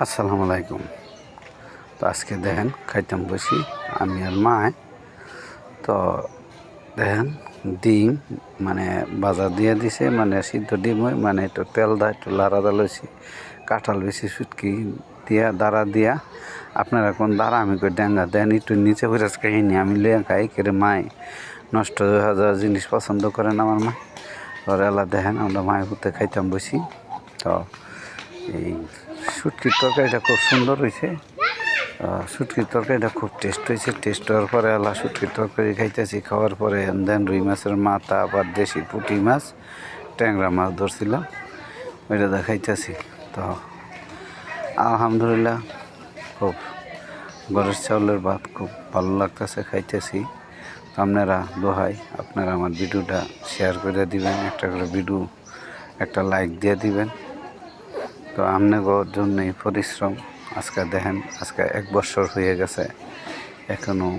আসসালামু আলাইকুম। তো আজকে দেখেন খাইতাম বসি আমি আর মায়। তো দেখেন ডিম মানে বাজার দিয়ে দিছে, মানে সিদ্ধ ডিম হয়, মানে একটু তেল দা একটু লাড়া লইছি, কাঁঠাল বেশি সুটকি দিয়া দাঁড়া দিয়া। আপনারা কোন দাঁড়া আমি কই ডেঙ্গা দেন একটু নিচে করে খাইনি, আমি লিয়ে খাই কেড়ে মায় নষ্ট হয়ে যাওয়া জিনিস পছন্দ করেন আমার মা। ওর এলা দেখেন আমরা মায়ের পুঁতে খাইতাম বসি। তো এই শুটকির তরকারিটা খুব সুন্দর হয়েছে। শুটকির তরকারিটা খুব টেস্ট হয়েছে। টেস্ট হওয়ার পরে আলা শুটকির তরকারি খাইতেছি। খাওয়ার পরে দেন রুই মাছের মাথা, আবার দেশি পুঁটি মাছ, ট্যাংরা মাছ ধরছিলাম, ওইটা খাইতেছি। তো আলহামদুলিল্লাহ খুব গরের চাউলের ভাত খুব ভালো লাগতেছে, খাইতেছি। তো আপনারা দোহাই আপনারা আমার ভিডিওটা শেয়ার করে দিবেন, একটা করে ভিডিও একটা লাইক দিয়ে দিবেন। তো আপনাদের জন্যই পরিশ্রম। আজকে দেখেন আজকে 1 বছর হয়ে গেছে, এখনও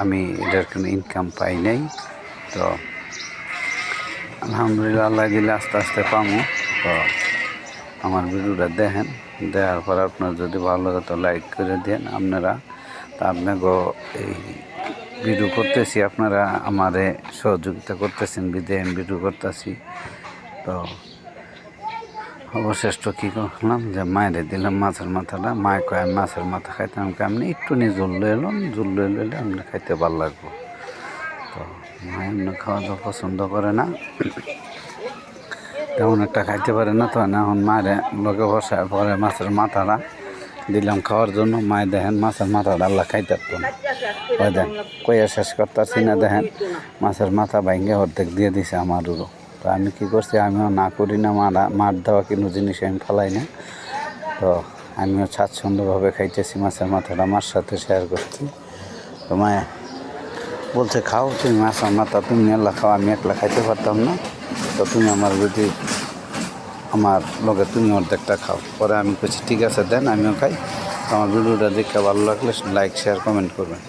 আমি এটার কোনো ইনকাম পাই নাই। তো আলহামদুলিল্লাহ আল্লাহ দিলে আস্তে আস্তে পাবো। তো আমার ভিডিওটা দেখেন, দেখার পর আপনার যদি ভালো লাগে তো লাইক করে দেন আপনারা। তা আপনাকে এই ভিডিও করতেছি, আপনারা আমারে সহযোগিতা করতেছেন বিদেন ভিডিও করতেছি। তো অবশেষ্ট কী করলাম যে মায়েরে দিলাম মাছের মাথাটা। মায় কয় আমি মাছের মাথা খাইতাম, আমি একটু নিয়ে জল এলাম, জল এলে আপনি খাইতে ভালো লাগবো। তো মায়ের এমনি খাওয়া দাওয়া পছন্দ করে না, তেমন একটা খাইতে পারে না। তো এখন মায়ের লোকে বসায় পরে মাছের মাথাটা দিলাম খাওয়ার জন্য। মায়ে দেখেন মাছের মাথাটা আল্লাহ খাইতে পারতো না, ওই দেন কইয়া শেষ করতেছি না। দেখেন মাছের মাথা ভাঙ্গে অর্ধেক দিয়ে দিছে আমারও। তো আমি কী করছি, আমিও না করি না, মার দেওয়া কোনো জিনিস আমি ফেলাই না। তো আমিও স্বাচ্ছন্দ্যভাবে খাইতেছি মাছের মাথাটা, মার সাথে শেয়ার করছি। তো মায়ে বলছে খাও তুমি মাছের মাথা, তুমি একলা খাও, আমি একলা খাইতে পারতাম না। তো তুমি আমার যদি আমার লগে তুমি অর্ধেকটা খাও। পরে আমি বলছি ঠিক আছে দেন আমিও খাই। তো আমার ভিডিওটা দেখে ভালো লাগলে লাইক শেয়ার কমেন্ট করবেন।